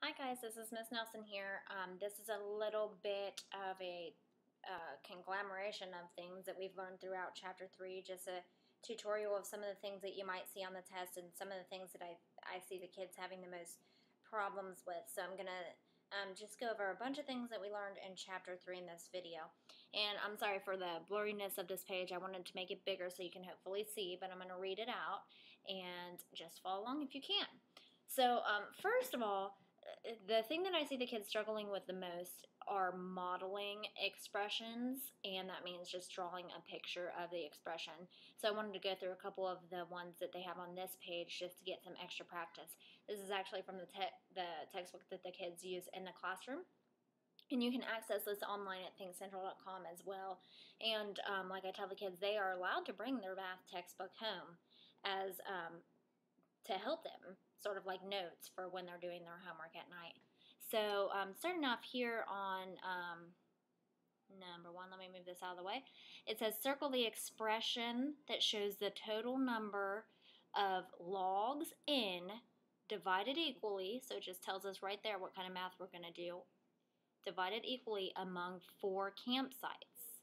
Hi guys, this is Miss Nelson here. This is a little bit of a conglomeration of things that we've learned throughout Chapter 3, just a tutorial of some of the things that you might see on the test and some of the things that I see the kids having the most problems with. So I'm going to just go over a bunch of things that we learned in Chapter 3 in this video. And I'm sorry for the blurriness of this page. I wanted to make it bigger so you can hopefully see, but I'm going to read it out and just follow along if you can. So first of all, the thing that I see the kids struggling with the most are modeling expressions, and that means just drawing a picture of the expression. So I wanted to go through a couple of the ones that they have on this page just to get some extra practice. This is actually from the textbook that the kids use in the classroom. And you can access this online at thinkcentral.com as well. And like I tell the kids, they are allowed to bring their math textbook home as to help them, sort of like notes for when they're doing their homework at night. So starting off here on number 1, let me move this out of the way. It says circle the expression that shows the total number of logs n divided equally, so it just tells us right there what kind of math we're going to do, divided equally among 4 campsites.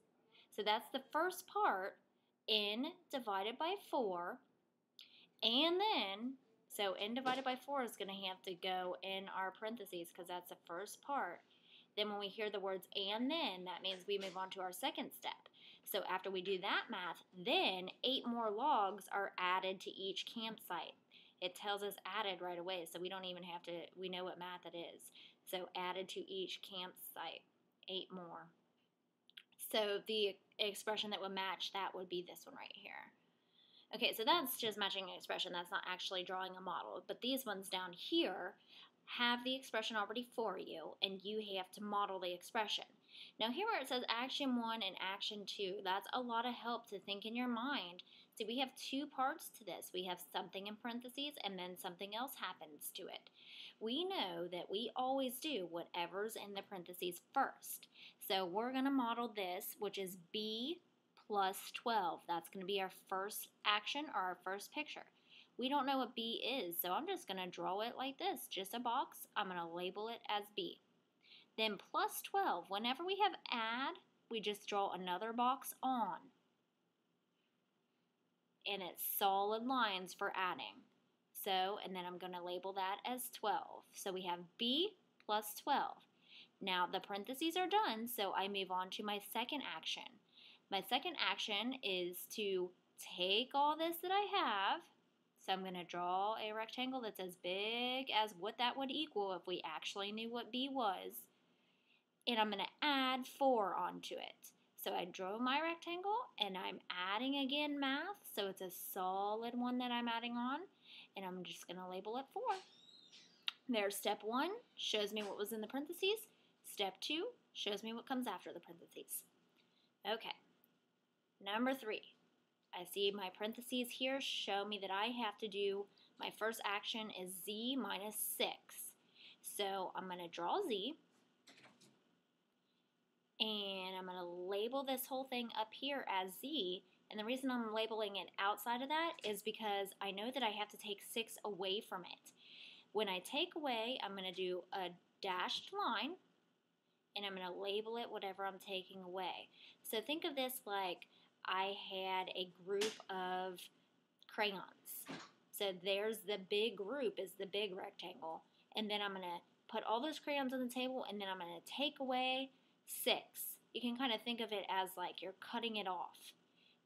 So that's the first part, n divided by 4. And then, so n divided by 4 is going to have to go in our parentheses because that's the first part. Then when we hear the words and then, that means we move on to our second step. So after we do that math, then 8 more logs are added to each campsite. It tells us added right away, so we don't even have to, we know what math it is. So added to each campsite, 8 more. So the expression that would match that would be this one right here. Okay, so that's just matching an expression. That's not actually drawing a model. But these ones down here have the expression already for you, and you have to model the expression. Now here where it says action 1 and action 2, that's a lot of help to think in your mind. See, we have 2 parts to this. We have something in parentheses, and then something else happens to it. We know that we always do whatever's in the parentheses first. So we're going to model this, which is B plus 12. That's going to be our first action or our first picture. We don't know what B is, so I'm just going to draw it like this, just a box. I'm going to label it as B. Then plus 12, whenever we have add, we just draw another box on. And it's solid lines for adding. So, and then I'm going to label that as 12. So we have B plus 12. Now the parentheses are done, so I move on to my second action. My second action is to take all this that I have, so I'm going to draw a rectangle that's as big as what that would equal if we actually knew what B was, and I'm going to add 4 onto it. So I drew my rectangle, and I'm adding again math, so it's a solid one that I'm adding on, and I'm just going to label it 4. There's step 1, shows me what was in the parentheses. Step 2 shows me what comes after the parentheses. Okay. Number 3, I see my parentheses here show me that I have to do, my first action is Z minus 6. So I'm going to draw Z, and I'm going to label this whole thing up here as Z. And the reason I'm labeling it outside of that is because I know that I have to take 6 away from it. When I take away, I'm going to do a dashed line, and I'm going to label it whatever I'm taking away. So think of this like I had a group of crayons. So there's the big group, is the big rectangle. And then I'm going to put all those crayons on the table, and then I'm going to take away 6. You can kind of think of it as like you're cutting it off.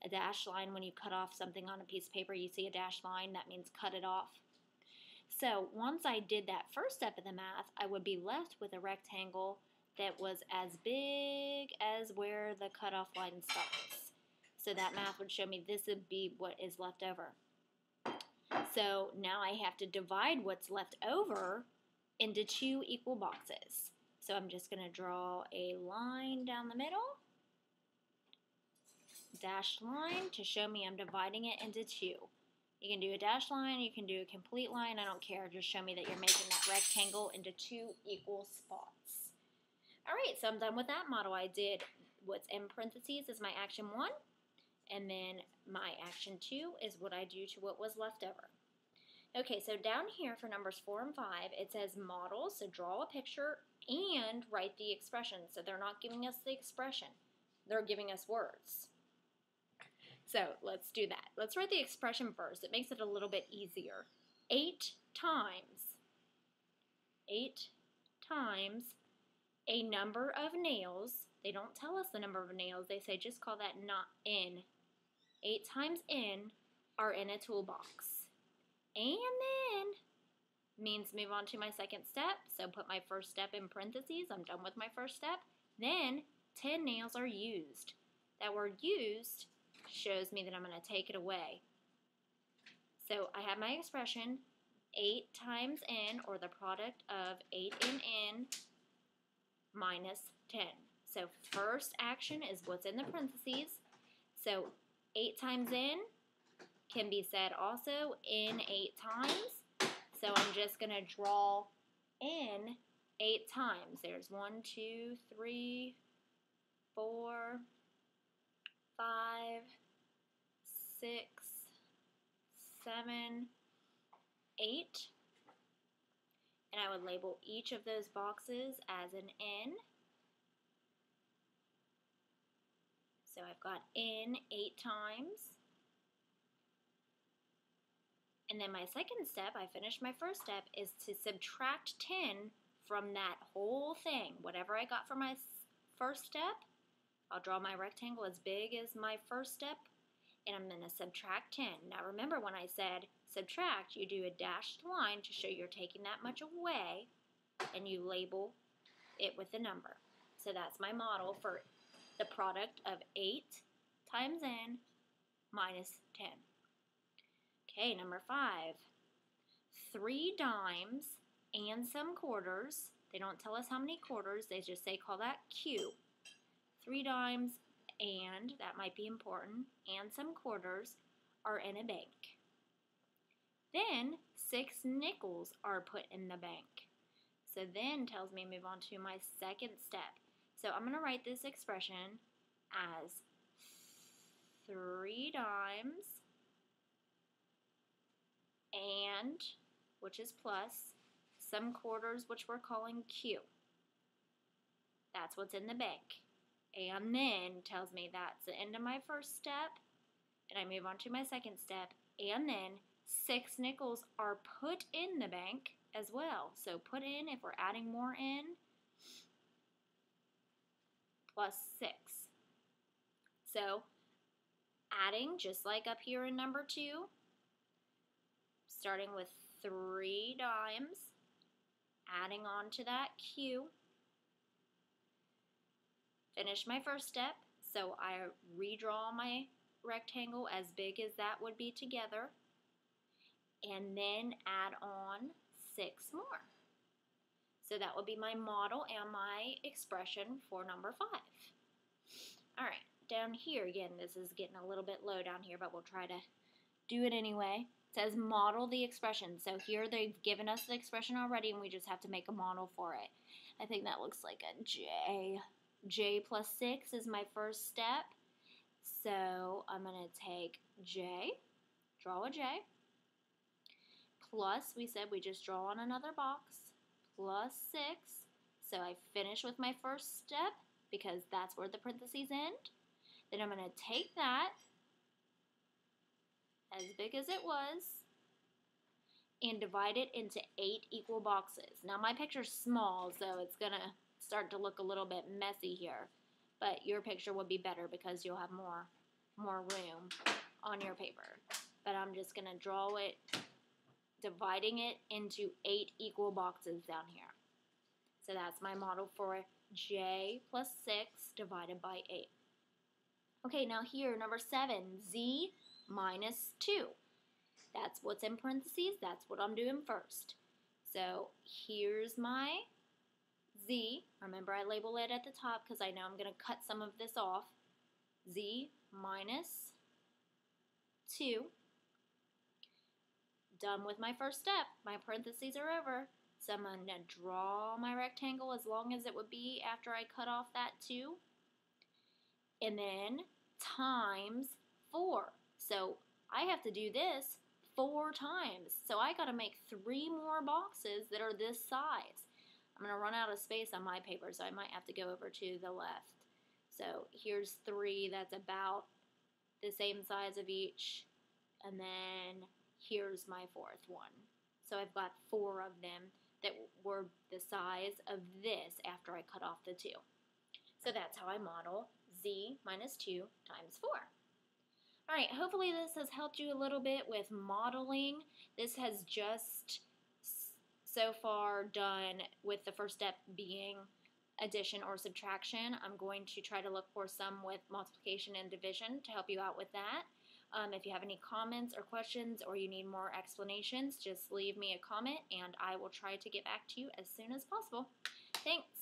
A dashed line, when you cut off something on a piece of paper, you see a dashed line, that means cut it off. So once I did that first step of the math, I would be left with a rectangle that was as big as where the cutoff line starts. So that math would show me this would be what is left over. So now I have to divide what's left over into 2 equal boxes. So I'm just going to draw a line down the middle, dashed line to show me I'm dividing it into 2. You can do a dashed line, you can do a complete line, I don't care. Just show me that you're making that rectangle into 2 equal spots. Alright, so I'm done with that model. I did what's in parentheses is my action 1, and then my action 2 is what I do to what was left over. Okay, so down here for numbers 4 and 5, it says model, so draw a picture and write the expression. So they're not giving us the expression, they're giving us words. So let's do that. Let's write the expression first. It makes it a little bit easier. 8 times a number of nails. They don't tell us the number of nails. They say just call that not in. 8 times n are in a toolbox. And then means move on to my second step. So put my first step in parentheses. I'm done with my first step. Then 10 nails are used. That word used shows me that I'm going to take it away. So I have my expression 8 times n, or the product of 8 and n, minus 10. So first action is what's in the parentheses. So 8 times n can be said also in 8 times. So I'm just going to draw n 8 times. There's 1, 2, 3, 4, 5, 6, 7, 8. And I would label each of those boxes as an n. So I've got n 8 times. And then my second step, I finished my first step, is to subtract 10 from that whole thing. Whatever I got for my first step, I'll draw my rectangle as big as my first step, and I'm going to subtract 10. Now remember, when I said subtract, you do a dashed line to show you're taking that much away, and you label it with a number. So that's my model for the product of 8 times n minus 10. Okay, number 5. 3 dimes and some quarters. They don't tell us how many quarters. They just say call that Q. 3 dimes and, that might be important, and some quarters are in a bank. Then 6 nickels are put in the bank. So then tells me move on to my second step. So I'm going to write this expression as 3 dimes and, which is plus, some quarters, which we're calling Q. That's what's in the bank. And then tells me that's the end of my first step, and I move on to my second step, and then 6 nickels are put in the bank as well. So put in, if we're adding more in, plus 6. So adding, just like up here in number 2, starting with 3 dimes, adding on to that Q. Finish my first step, so I redraw my rectangle as big as that would be together, and then add on 6 more. So that would be my model and my expression for number 5. All right, down here, again, this is getting a little bit low down here, but we'll try to do it anyway. It says model the expression. So here they've given us the expression already, and we just have to make a model for it. I think that looks like a J. J plus 6 is my first step. So I'm going to take J, draw a J, plus, we said we just draw on another box, plus 6. So I finish with my first step because that's where the parentheses end. Then I'm going to take that as big as it was and divide it into 8 equal boxes. Now my picture's small, so it's going to start to look a little bit messy here, but your picture would be better because you'll have more room on your paper. But I'm just going to draw it, dividing it into 8 equal boxes down here. So that's my model for J plus 6 divided by 8. Okay, now here, number 7, Z minus 2. That's what's in parentheses. That's what I'm doing first. So here's my Z. Remember, I label it at the top because I know I'm going to cut some of this off. Z minus 2. Done with my first step. My parentheses are over. So I'm going to draw my rectangle as long as it would be after I cut off that 2. And then times 4. So I have to do this 4 times. So I got to make 3 more boxes that are this size. I'm going to run out of space on my paper, so I might have to go over to the left. So here's 3 that's about the same size of each. And then here's my 4th one. So I've got 4 of them that were the size of this after I cut off the 2. So that's how I model z minus 2 times 4. All right, hopefully this has helped you a little bit with modeling. This has just so far done with the first step being addition or subtraction. I'm going to try to look for some with multiplication and division to help you out with that. If you have any comments or questions or you need more explanations, just leave me a comment and I will try to get back to you as soon as possible. Thanks.